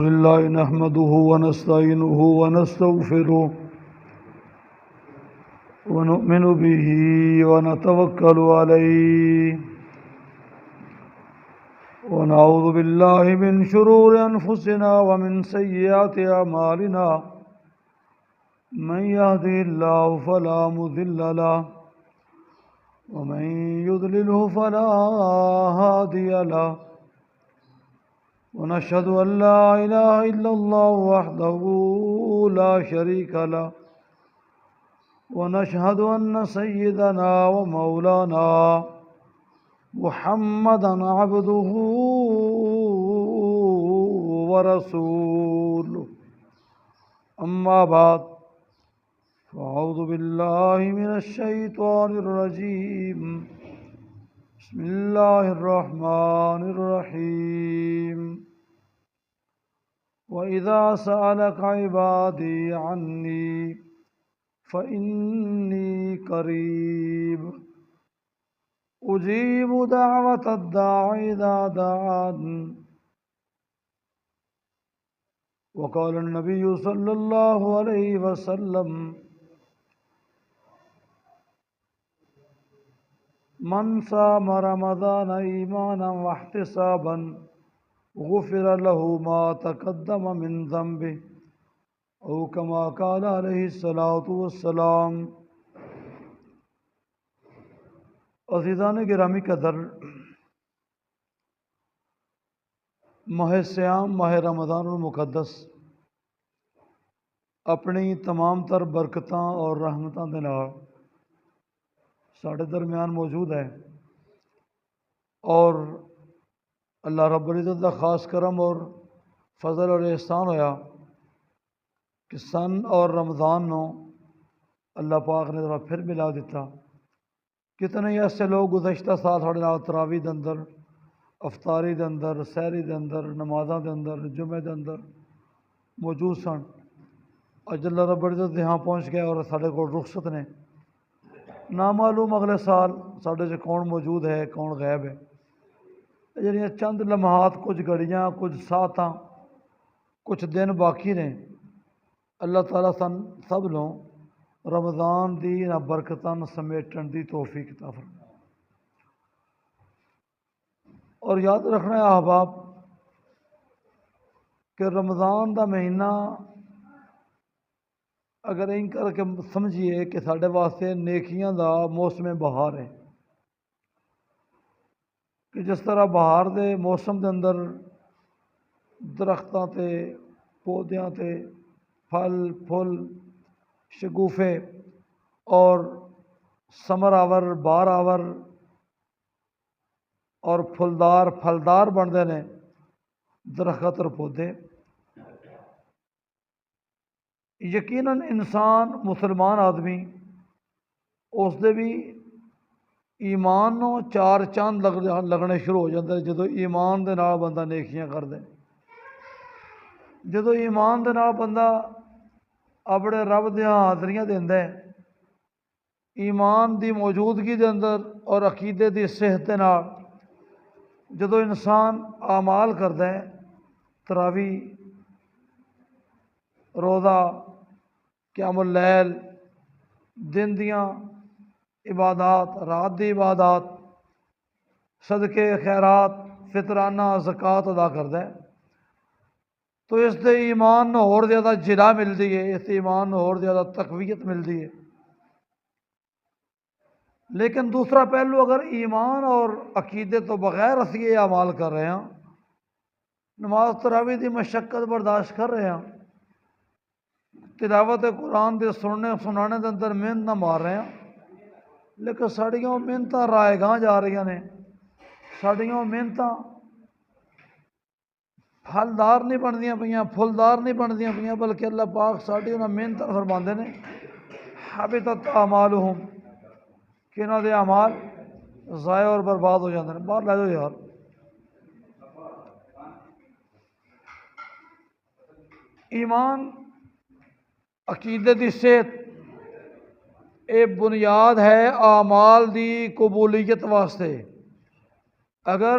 لله نحمده ونستعينه ونستغفره ونؤمن به ونتوكل عليه ونعوذ بالله من شرور أنفسنا ومن سيئات أعمالنا من يهده الله فلا مضل له ومن يضلله فلا هادي له ونشهد أن لا إله إلا الله وحده لا شريك له ونشهد أن سيدنا ومولانا محمدا عبده ورسوله أما بعد فأعوذ بالله من الشيطان الرجيم بسم الله الرحمن الرحيم وإذا سألك عبادي عني فإني قريب أجيب دعوة الداعي إذا دعان وقال النبي صلى الله عليه وسلم من صام رمضان إيمانا واحتسابا غفر له ما تقدم من ذنبه أو كما قال عليه الصلاة والسلام۔ عزیزان گرامی قدر، ماہ سیام ماہ رمضان المقدس اپنی تمام تر برکتاں اور رحمتاں دے نال ساڑھے درمیان موجود ہے، اور اللہ رب العزت کا خاص کرم اور فضل اور احسان ہویا کہ سن اور رمضان نو اللہ پاک نے ذرا پھر ملا دیتا۔ کتنے ہی ایسے لوگ گزشتہ سال تھوڑے نال تراویح دے اندر، افطاری دے اندر، سحری دے اندر، نمازاں دے اندر، جمعے دے اندر موجود سن، اج اللہ رب العزت یہاں پہنچ گئے اور ساڈے کول رخصت نے۔ نامعلوم اگلے سال ساڈے چ کون موجود ہے کون غائب ہے۔ جڑیاں چند لمحات، کچھ گھڑیاں، کچھ ساعتاں، کچھ دن باقی نے، اللہ تعالیٰ سب نوں رمضان دی انہاں برکتاں سمیٹن دی توفیق عطا فرمائے۔ اور یاد رکھنا ہے احباب کہ رمضان دا مہینہ اگر این کر کے سمجھیے کہ ساڈے واسطے نیکیاں دا موسم بہار ہے، کہ جس طرح بہار دے موسم دے اندر درختاں تے پودیاں تے پھل پھل شگوفے اور ثمر آور بار آور اور پھلدار بنتے ہیں درخت اور پودے، یقیناً انسان مسلمان آدمی اس دے بھی ایمان نو چار چاند لگنے شروع ہو جاتے ہیں جدو ایمان دے نال بندہ نیکیاں کردا ہے، جدو ایمان دے نال بندہ اپنے رب دیاں حاضریاں دیندا ہے، ایمان دی موجودگی دے اندر اور عقیدے دی صحت دے نال جدو انسان اعمال کردا ہے، تراویح، روزہ، قیام اللیل، دن دیاں عبادات، رات دی عبادات، صدقے خیرات، فطرانہ زکوٰۃ ادا کردا ہے، تو اس دے ایمان نو اور زیادہ جلا ملتی ہے، اس دے ایمان نو اور زیادہ تقویت ملتی ہے۔ لیکن دوسرا پہلو اگر ایمان اور عقیدے تو بغیر اسی یہ اعمال کر رہے ہیں، نماز تراویح دی مشقت برداشت کر رہے ہیں، تلاوت قرآن دے سنانے دے اندر محنت نہ مار رہے ہیں، لیکن ساڑیاں محنتاں رائے گاہ جا رہی نے، ساڑیاں محنتاں پھلدار نہیں بندیاں پئیاں، پھلدار نہیں بندیاں پئیاں، بلکہ اللہ پاک ساڑی انہاں محنتاں فرماندے نے حبطت اعمالہم، کہ انہاں دے اعمال ضائع اور برباد ہو جاندے ہیں۔ باہر لے جاؤ یار۔ ایمان عقیدے دی صحت اے بنیاد ہے اعمال دی قبولیت واسطے۔ اگر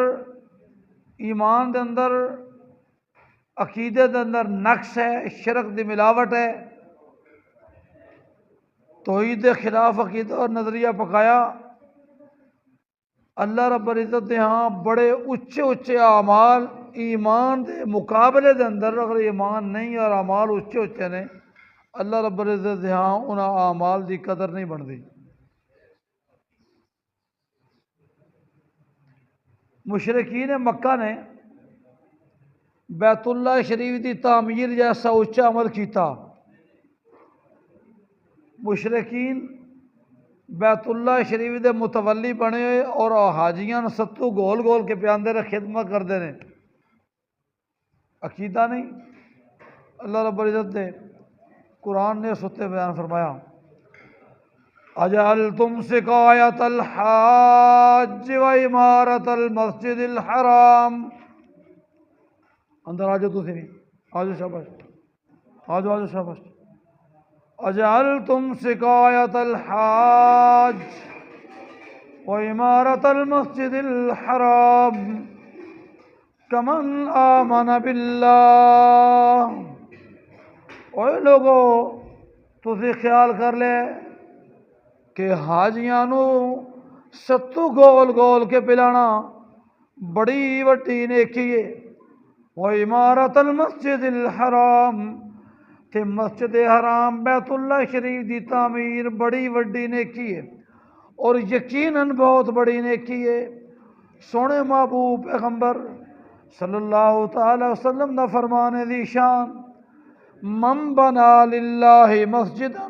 ایمان دے اندر عقیدے دے اندر نقص ہے، شرک دی ملاوٹ ہے، توحید دے خلاف عقیدہ اور نظریہ پکایا، اللہ رب العزت دے ہاں بڑے اچھے اچھے اعمال ایمان دے مقابلے دے اندر اگر ایمان نہیں اور اعمال اچھے اچھے نے، اللہ رب العزت دے ہاں انہاں اعمال دی قدر نہیں بنتی۔ مشرکین مکہ نے بیت اللہ شریف دی تعمیر جیسا اچھا عمل کیتا، مشرکین بیت اللہ شریف دے متولی بنے ہوئے اور حاجیاں ستو گول گول کے پیاندے رہے خدمت کردے نے، عقیدہ نہیں۔ اللہ رب العزت نے قرآن نے ستے بیان فرمایا اجعلتم سقایت الحاج و عمارت المسجد الحرام، اندر آجو تو نہیں آجو شاباش، آجو آجو شاباش، اجعلتم سقایت الحاج و عمارت المسجد الحرام کمن آمن باللہ، اوے لوگو تسی خیال کر لے کہ حاجیاں نو ستو گول گول کے پلانا بڑی وڈی نیکی ہے، و عمارت المسجد الحرام تے مسجد حرام بیت اللہ شریف دی تعمیر بڑی وڈی نیکی ہے اور یقیناً بہت بڑی نیکی ہے۔ سونے محبوب پیغمبر صلی اللہ تعالی وسلم دا فرمان دی شان من بنا للہ مسجدا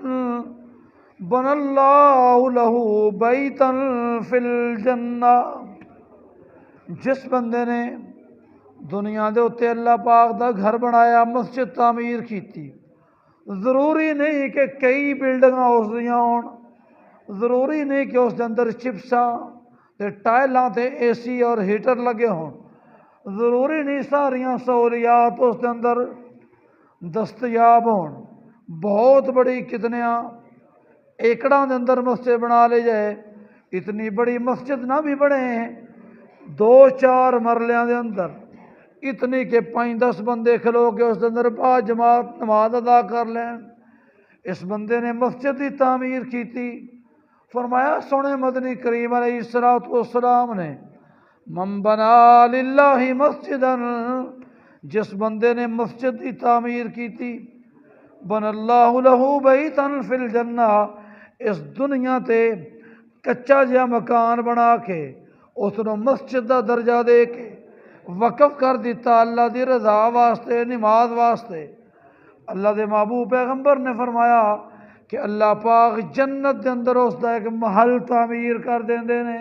بن اللہ لہ بیتا فی الجنہ، جس بندے نے دنیا دے اتے اللہ پاک دا گھر بنایا، مسجد تعمیر کیتی، ضروری نہیں کہ کئی بلڈنگاں اس دیاں ہون، ضروری نہیں کہ اس دے اندر چپساں تے ٹائلاں تے اے سی اور ہیٹر لگے ہون، ضروری نہیں ساریاں سہولیات اس دے اندر دستیاب ہون، بہت بڑی کتنیاں ایکڑاں دے اندر مسجد بنا لے جائے، اتنی بڑی مسجد نہ بھی بنے، دو چار مرلیاں دے اندر اتنی کہ 5-10 بندے کھلو کے اس دے اندر با جماعت نماز ادا کر لیں، اس بندے نے مسجد کی تعمیر کی تھی۔ فرمایا سونے مدنی کریم علیہ السلام نے من بنا للہ مسجدا، جس بندے نے مسجد کی تعمیر کی تھی، بن اللہ لہ بیتا فی الجنہ، اس دنیا تے کچا جہا مکان بنا کے اس نے مسجد دا درجہ دے کے وقف کر دیتا اللہ دی رضا واسطے، نماز واسطے، اللہ دے محبوب پیغمبر نے فرمایا کہ اللہ پاک جنت دے اندر اس دا ایک محل تعمیر کر دیندے نے۔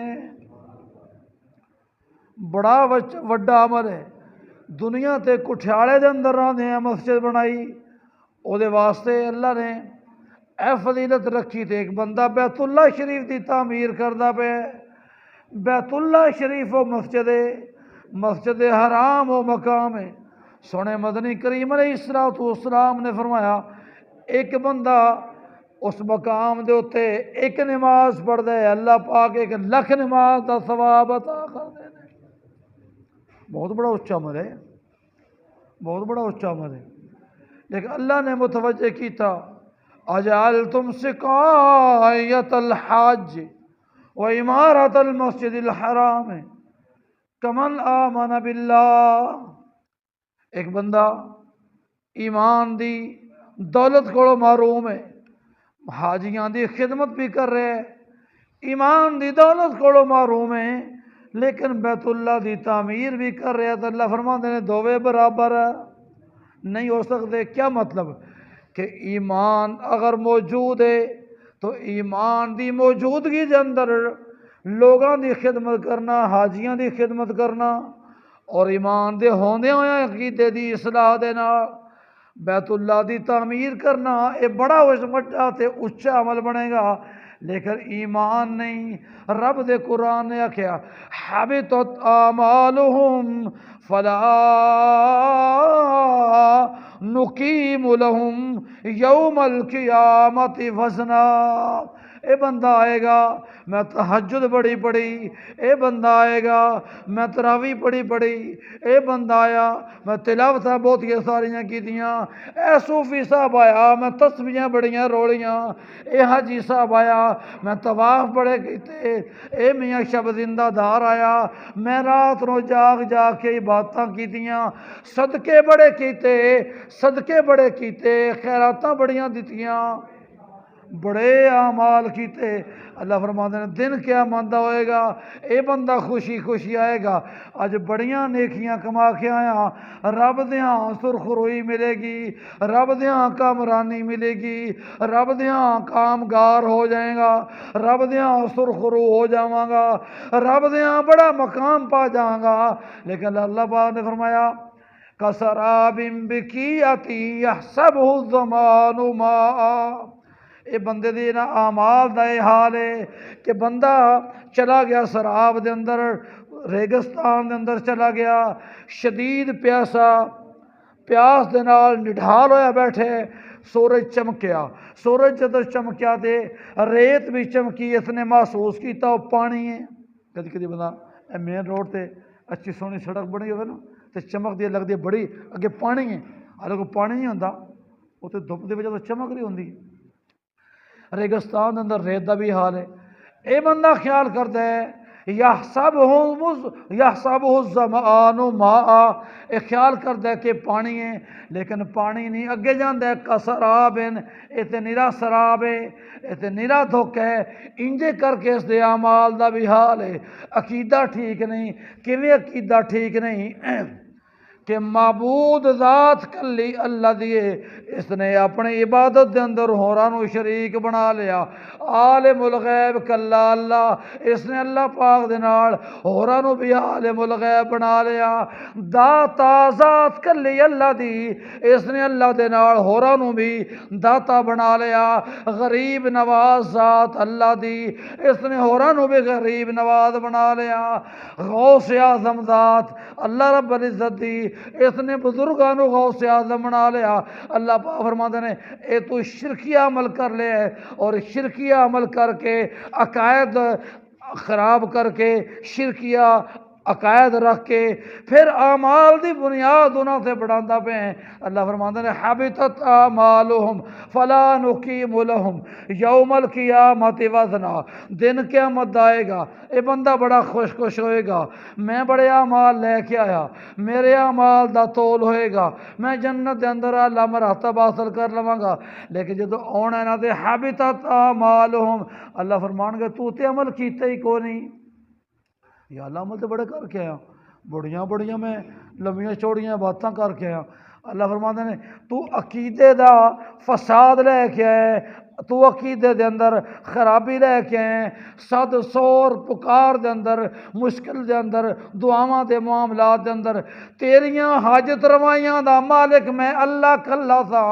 بڑا وڈا عمل ہے، دنیا تے کٹھیالے دے اندر آندے ہیں مسجد بنائی، او دے واسطے اللہ نے اے فضیلت رکھی تے ایک بندہ بیت اللہ شریف دی تعمیر کردہ پہ، بیت اللہ شریف و مسجد حرام و مقام ہے۔ سونے مدنی کریم علیہ السلام نے فرمایا ایک بندہ اس مقام دے اتے ایک نماز پڑھ دے، اللہ پاک 1,00,000 نماز دا ثواب عطا کر دے۔ بہت بڑا اچھا عمل ہے، بہت بڑا اچھا عمل ہے، لیکن اللہ نے متوجہ کیتا اجعلتم سقایت الحاج و عمارت المسجد الحرام کمن آمن باللہ، ایک بندہ ایمان دی دولت کو محروم ہے، حاجیاں دی خدمت بھی کر رہے ہیں، ایمان دی دولت کو محروم ہے، لیکن بیت اللہ دی تعمیر بھی کر رہے ہیں، تو اللہ فرماتے ہیں دووے برابر نہیں ہو سکتے۔ کیا مطلب کہ ایمان اگر موجود ہے تو ایمان دی موجودگی دے اندر لوگاں دی خدمت کرنا، حاجیاں دی خدمت کرنا اور ایمان دے ہوندے ہوئے عقیدے دی اصلاح دے نال بیت اللہ دی تعمیر کرنا، یہ بڑا وڈا تے اچھا عمل بنے گا، لیکن ایمان نہیں۔ رب دے قرآن نے آکھیا حبطت اعمالہم فلا نقیم لہم یوم القیامت وزنا، اے بندہ آئے گا میں تہجد بڑی پڑھی، اے بندہ آئے گا میں تراویح پڑھی، اے بندہ آیا میں تلاوتاں بہت ساریاں کیتیاں، اے صوفی صاحب آیا میں تسبیحاں بڑیاں روڑیاں، اے حاجی صاحب آیا میں طواف بڑے کیتے، اے میاں شب زندہ دار آیا میں رات نو جاگ جاگ کے عبادتاں کیتیاں، صدقے بڑے کیتے، خیراتاں بڑیاں دتیاں، بڑے اعمال کیتے۔ اللہ فرماتے ہیں دن کیا ماندہ ہوئے گا، اے بندہ خوشی خوشی آئے گا اج بڑیاں نیکیاں کما کے آیا، رب دیاں سرخروئی ملے گی، رب دیاں کامرانی ملے گی، رب دیاں کامگار ہو جائے گا، رب دیاں سرخرو ہو جاواں گا، رب دیاں بڑا مقام پا جاواں گا۔ لیکن اللہ پاک نے فرمایا کسراب بقیعتی یحسبہ الظمآن ماء، اے بندے دی نا اعمال دا اے حال ہے کہ بندہ چلا گیا سراب دے اندر، ریگستان دے اندر چلا گیا، شدید پیاس دے نال نڈھال ہویا بیٹھے، سورج چمکیا، سورج جدو چمکیا تے ریت بھی چمکی، اس نے محسوس کیتا وہ پانی ہے۔ کدی کدی بندہ مین روڈ تے اچھی سونی سڑک بنی ہوئے نا تے چمک دی لگتی بڑی اگے پانی ہے، حالانکہ پانی نہیں ہوندا، وہ تو دھوپ دی وجہ تو چمک رہی ہوندی۔ ریگستان اندر ریت دا بھی حال ہے، اے بندہ خیال کرتا ہے یحسبہ الظمآن ماء، اے خیال کرتا ہے کہ پانی ہے لیکن پانی نہیں، اگے جاندا ہے کسراب، اے تے نرا سراب ہے، اے تے نرا دھوکا ہے۔ انجے کر کے اس دے اعمال دا بھی حال ہے، عقیدہ ٹھیک نہیں۔ کیویں عقیدہ ٹھیک نہیں کہ معبود ذات کلی اللہ دیے، اس نے اپنی عبادت دے اندر ہوراں نو شریک بنا لیا، عالم الغیب کلا اللہ، اس نے اللہ پاک دے نال ہوراں نو بھی عالم الغیب بنا لیا، داتا ذات کلی اللہ دی، اس نے اللہ دے نال ہوراں نو بھی داتا بنا لیا، غریب نواز ذات اللہ دی، اس نے ہوراں نو بھی غریب نواز بنا لیا، غوث اعظم ذات اللہ رب العزت دی، اس نے بزرگاں نو غوث اعظم بنا لیا۔ اللہ پاک فرماتے ہیں اے تو شرکی عمل کر لے، اور شرکی عمل کر کے عقائد خراب کر کے شرکیہ عقائد رکھ کے پھر اعمال دی بنیاد انہاں سے بڑھاندا پے ہیں۔ اللہ فرماتے ہیں حبطت اعمالہم فلا نقیم لہم یوم القیامت وزنا، دن قیامت آئے گا، اے بندہ بڑا خوش ہوئے گا، میں بڑے اعمال لے کے آیا، میرے اعمال دا تول ہوئے گا، میں جنت دے اندر اعلیٰ مراتب حاصل کر لواں گا، لیکن جدو آنا ہے نا تے حبطت اعمالہم، اللہ فرمان گے تو تے عمل کیتے ہی کو نہیں، یا اللہ عمل تے بڑے کر کے آیا، بڑیاں میں لمبیاں چوڑیاں باتاں کر کے آیا۔ اللہ فرماتے ہیں تو عقیدے دا فساد لے کے آئے، تو عقیدے دے اندر خرابی لے کے آئے، صد سور پکار دے اندر، مشکل دے اندر، دعاواں دے معاملات دے اندر، تیریاں حاجت روائیاں دا مالک میں اللہ کلا سا،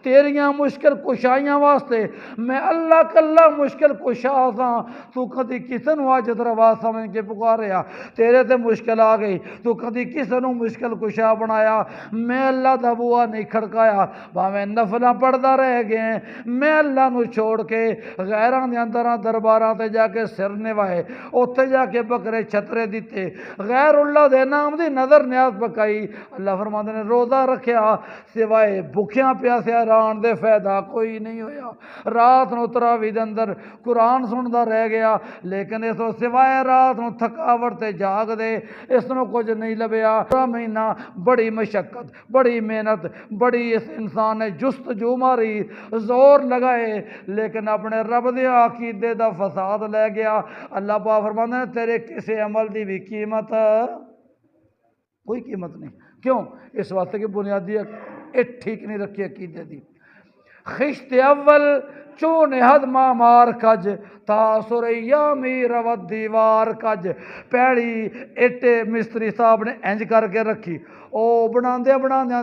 تیریاں مشکل کشائیاں واسطے میں اللہ کلا مشکل کشا سا، تو کدی کسے نو حاجت روا سمجھ کے پکاریا، تیرے تے مشکل آ گئی تو کدی کسے نو مشکل کشا بنایا، میں اللہ دا بوا نہیں کھڑکایا، بھاویں نفلاں پڑھدا رہ گئے، میں اللہ نو چھوڑ کے غیراں دے اندر درباراں تے جا کے سر نوائے، اوتھے جا کے بکرے چھترے دیتے، غیر اللہ دے نام دی نظر نیاز پکائی۔ اللہ فرماتے نے روزہ رکھیا سوائے بھکھیاں پیاسیاں ران دے فائدہ کوئی نہیں ہویا، رات نو تراویح دے اندر قرآن سندا رہ گیا، لیکن اس تو سوائے رات نو تھکاوٹ تے جاگ دے اس نو کچھ نہیں لبیا۔ پورا مہینہ بڑی مشقت، بڑی محنت، بڑی اس انسان نے جستجو ماری، زور لگائے، لیکن اپنے رب دے عقیدے دا فساد لے گیا۔ اللہ پاک فرماتے ہیں تیرے کسی عمل دی بھی قیمت کوئی قیمت نہیں، کیوں؟ اس واسطے کہ بنیادی ٹھیک نہیں رکھی عقیدے دی۔ خشت اول چون حد مار کج تاثر ایامی روت دیوار کج، پیڑی اٹے مستری صاحب نے انج کر کے رکھی، او بناندے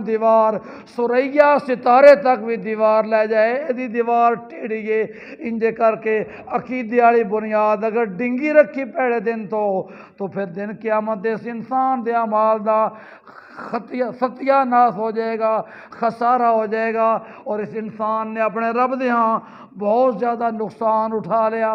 دیوار سریا ستارے تک بھی دیوار لے جائے، ایدی دیوار ٹیڑھی ہے، انجے کر کے عقیدے والی بنیاد اگر ڈنگی رکھی پیڑے دن تو پھر دن قیامت دے اس انسان دے اعمال دا ستیہ ناس ہو جائے گا، خسارہ ہو جائے گا، اور اس انسان نے اپنے رب دے ہاں بہت زیادہ نقصان اٹھا لیا۔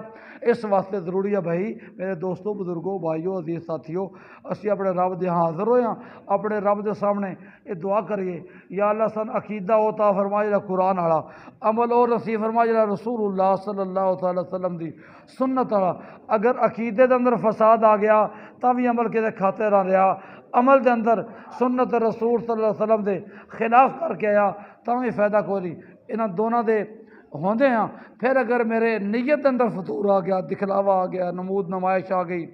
اس واسطے ضروری ہے بھائی میرے دوستوں بزرگوں بھائیوں عزیز ساتھیوں، اسی اپنے رب دے حاضر ہوئے ہاں، اپنے رب دے سامنے یہ دعا کریے یا اللہ سن عقیدہ ہوتا فرمائے جڑا قرآن والا، عمل اور نصیب فرمائے جڑا رسول اللہ صلی اللہ تعالی وسلم دی سنت والا۔ اگر عقیدے دے اندر فساد آ گیا تب بھی عمل کے کھاتے نہ رہا، عمل دے اندر سنت رسول صلی اللہ علیہ وسلم دے خلاف کر کے آیا تب بھی فائدہ کوئی نہیں۔ انہاں دونوں دے ہوندے ہیں پھر اگر میرے نیت اندر فطور آ گیا، دکھلاوا آ گیا، نمود نمائش آ گئی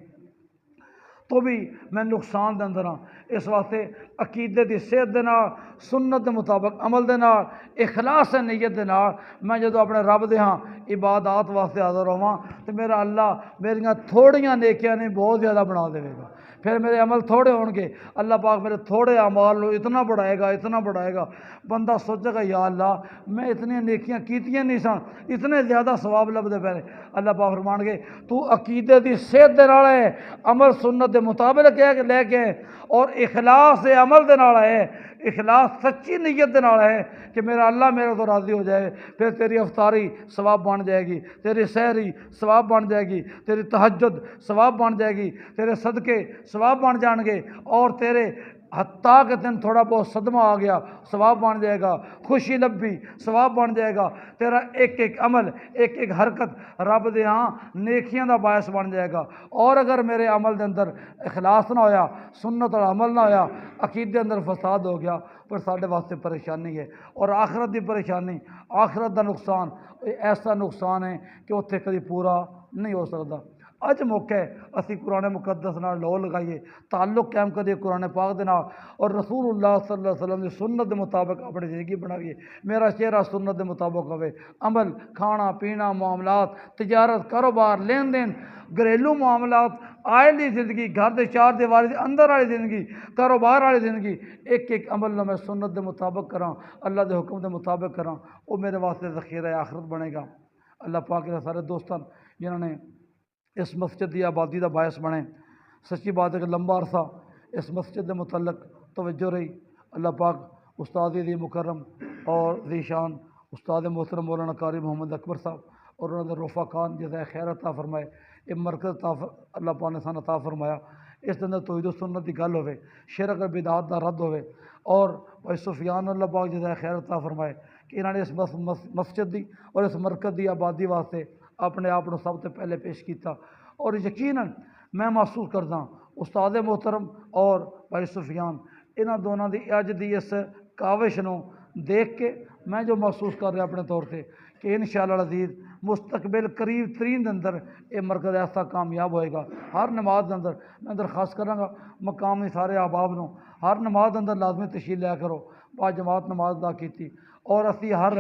تو بھی میں نقصان دے اندر ہاں۔ اس واسطے عقیدے دی صحت دے نال، سنت دے مطابق عمل دے نال، اخلاص نیت دے نال میں جدو اپنے رب دے ہاں عبادات واسطے حاضر ہواں تو میرا اللہ میریاں تھوڑیاں نیکیاں نہیں بہت زیادہ بنا دے گا۔ پھر میرے عمل تھوڑے ہون گے، اللہ پاک میرے تھوڑے اعمال لو اتنا بڑھائے گا، اتنا بڑھائے گا، بندہ سوچے گا یا اللہ میں اتنی نیکیاں کیتیاں نہیں سن، اتنے زیادہ ثواب لبدے پے۔ اللہ پاک فرمان گے تو عقیدے دی صحت دے نال ہے، عمل سنت دے مطابق لے کے اور اخلاص عمل دے نال ہے، اخلاص سچی نیت دے نال ہے کہ میرا اللہ میرے تو راضی ہو جائے، پھر تیری افطاری ثواب بن جائے گی، تیری سحری ثواب بن جائے گی، تیری تہجد ثواب بن جائے گی، تیرے صدقے ثواب بن جان گے، اور تیرے حتیٰ کہ تین تھوڑا بہت صدمہ آ گیا ثواب بن جائے گا، خوشی لبھی ثواب بن جائے گا، تیرا ایک ایک عمل ایک ایک حرکت رب دے ہاں نیکیاں دا باعث بن جائے گا۔ اور اگر میرے عمل دے اندر اخلاص نہ ہویا، سنت اور عمل نہ ہویا، عقیدے اندر فساد ہو گیا، پھر سارے واسطے پریشانی ہے، اور آخرت دی پریشانی، آخرت دا نقصان ایسا نقصان ہے کہ اتنے کبھی پورا نہیں ہو سکتا۔ اج موقع ہے اسی قرآن مقدس نال لو لگائیے، تعلق قائم کریے قرآن پاک دے نال، اور رسول اللہ صلی اللہ علیہ وسلم دی سنت دے مطابق اپنی زندگی بنائیے۔ میرا چہرہ سنت دے مطابق ہوئے، عمل، کھانا پینا، معاملات، تجارت، کاروبار، لین دین، گھریلو معاملات، آئلی زندگی، گھر دے چار دیواری دے اندر والی زندگی، کاروبار والی زندگی، ایک ایک عمل نہ میں سنت دے مطابق کراں، اللہ دے حکم دے مطابق کراں، وہ میرے واسطے ذخیرہ آخرت بنے گا۔ اللہ پاک کے سارے دوستان جنہوں نے اس مسجد کی آبادی کا باعث بنے، سچی بات ہے کہ لمبا عرصہ اس مسجد کے متعلق توجہ رہی، اللہ پاک استاد دی مکرم اور ذیشان استاد محترم مولانا قاری محمد اکبر صاحب اور انہوں نے رفا خان جزائے خیر عطا فرمائے، یہ مرکز اللہ پاک نے سان عطا فرمایا، اس کے اندر توحید و سنت کی گل ہوئے، شرک اور بدعات کا رد ہوئے، اور بھائی سفیان اللہ پاک جزائے خیر عطا فرمائے کہ انہوں نے اس مسجد دی اور اس مرکز دی آبادی واسطے اپنے آپ کو سب سے پہلے پیش کیتا، اور یقیناً میں محسوس کرتا ہوں استاد محترم اور بھائی سفیان انہاں دونوں دی اج دی اس کاوش نو دیکھ کے میں جو محسوس کر رہا اپنے طور سے کہ انشاءاللہ العزیز مستقبل قریب ترین اندر یہ مرکز ایسا کامیاب ہوئے گا۔ ہر نماز اندر میں درخواست کراں گا مقامی سارے احباب نو ہر نماز اندر لازمی تشریف لیا کرو، با جماعت نماز ادا کیتی، اور اسی ہر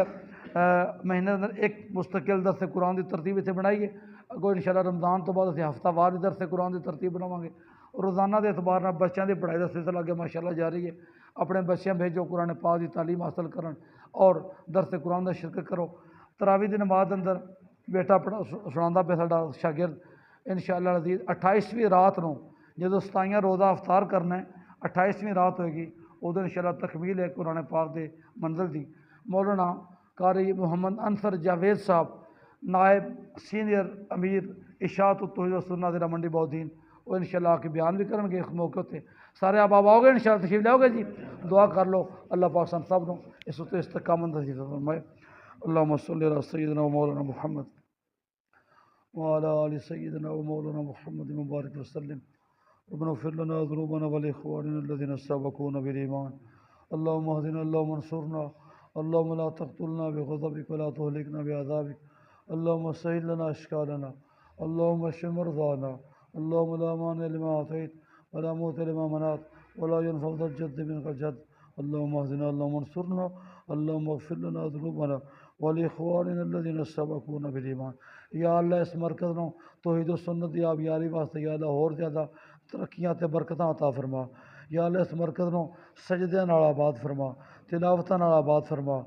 مہینے اندر ایک مستقل درس قرآن کی ترتیب اتنے بنائیے، اگو انشاءاللہ رمضان تو بعد اسی ہفتہ وار درس قرآن کی ترتیب بناواں گے، روزانہ کے اعتبار نال بچوں کی پڑھائی کا سلسلہ اگے ماشاءاللہ جاری ہے، اپنے بچے بھیجو قرآن پاک کی تعلیم حاصل کرن اور درس قرآن کا شرکت کرو۔ تراویح دی نماز اندر بیٹا سناتا پہ ساڈا شاگرد انشاءاللہ العزیز 28ویں رات نو جدو 27 روزہ افطار کرنا ہے، 28ویں رات ہوئے گی ادو انشاءاللہ تکمیل ہے قرآن پاک دے منزل دی۔ مولانا قاری محمد انصر جاوید صاحب نائب سینئر امیر اشاعت التوحید و سنت ضلع منڈی بہودین وہ انشاءاللہ آ کے بیان بھی کرن گے اس موقع تے، سارے احباب آؤ گے انشاءاللہ تشریف لاؤ گے جی، دعا کر لو اللہ پاک سن سب نو اس تے استقامت نصیب فرمائے۔ اللہم صلی علی سیدنا و مولانا محمد وعلی آل سیدنا و مولانا محمد مبارک وسلم، ربنا اغفر لنا ذنوبنا ولاخواننا الذين سبقونا بالایمان، اللهم اهدنا اللهم انصرنا، اللهم لا تقتلنا بغضبك ولا تهلكنا بعذابك، اللهم سهل لنا اشكالنا، اللهم اشف مرضانا، اللهم لا مانع لما اعطيت ولا موت لما منعت ولا ينفع ذا الجد منك الجد، اللهم اهدنا اللهم انصرنا، اللهم اغفر لنا ذنوبنا ولاخواننا الذين سبقونا بالایمان۔ یا اللہ اس مرکز نو توحید و سنت دی آبیاری واسطے یا اللہ اور زیادہ ترقیاں تے برکتاں عطا فرما، یا اللہ اس مرکز نو سجدے نال آباد فرما، تلاوتاں نال آباد فرما،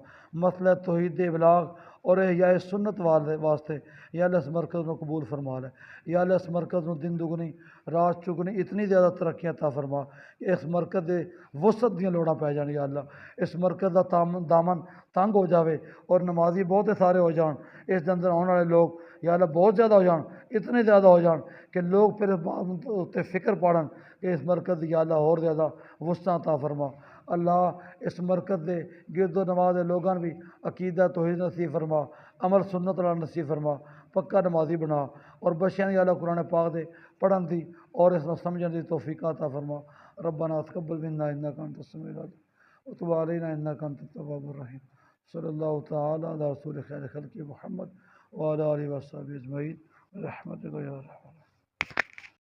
مسئلہ توحید دے ابلاغ اور احیاء سنت والے واسطے یا اللہ اس مرکز نو قبول فرما لے، یا اللہ اس مرکز نو دن دگنی رات چگنی اتنی زیادہ ترقی عطا فرما کہ اس مرکز دے وسعت دیاں لوڑاں پی جان یا اللہ، اس مرکز دا دامن تنگ ہو جاوے اور نمازی بہت سارے ہو جان، اس دے اندر آنے والے لوگ یا اللہ بہت زیادہ ہو جان، اتنے زیادہ ہو جان کہ لوگ پھر اس بات تے فکر پاڑن کہ اس مرکز دی یا اللہ اور زیادہ وسعت عطا فرما۔ اللہ اس مرکز دے گرد و نواز دے لوگاں بھی عقیدہ توحید نصیب فرما، عمل سنت والا نصیب فرما، پکا نمازی بنا، اور بچیاں یا اللہ قرآن پاک دے پڑھن دی اور اس میں سمجھن دی توفیق عطا فرما۔ ربنا تقبل منا انک انت السمیع العلیم وتب علینا انک انت التواب الرحیم۔ صلی اللہ تعالی علی رسول خیر خلق محمد وعلی آلہ وصحبہ اجمعین برحمتک یا ارحم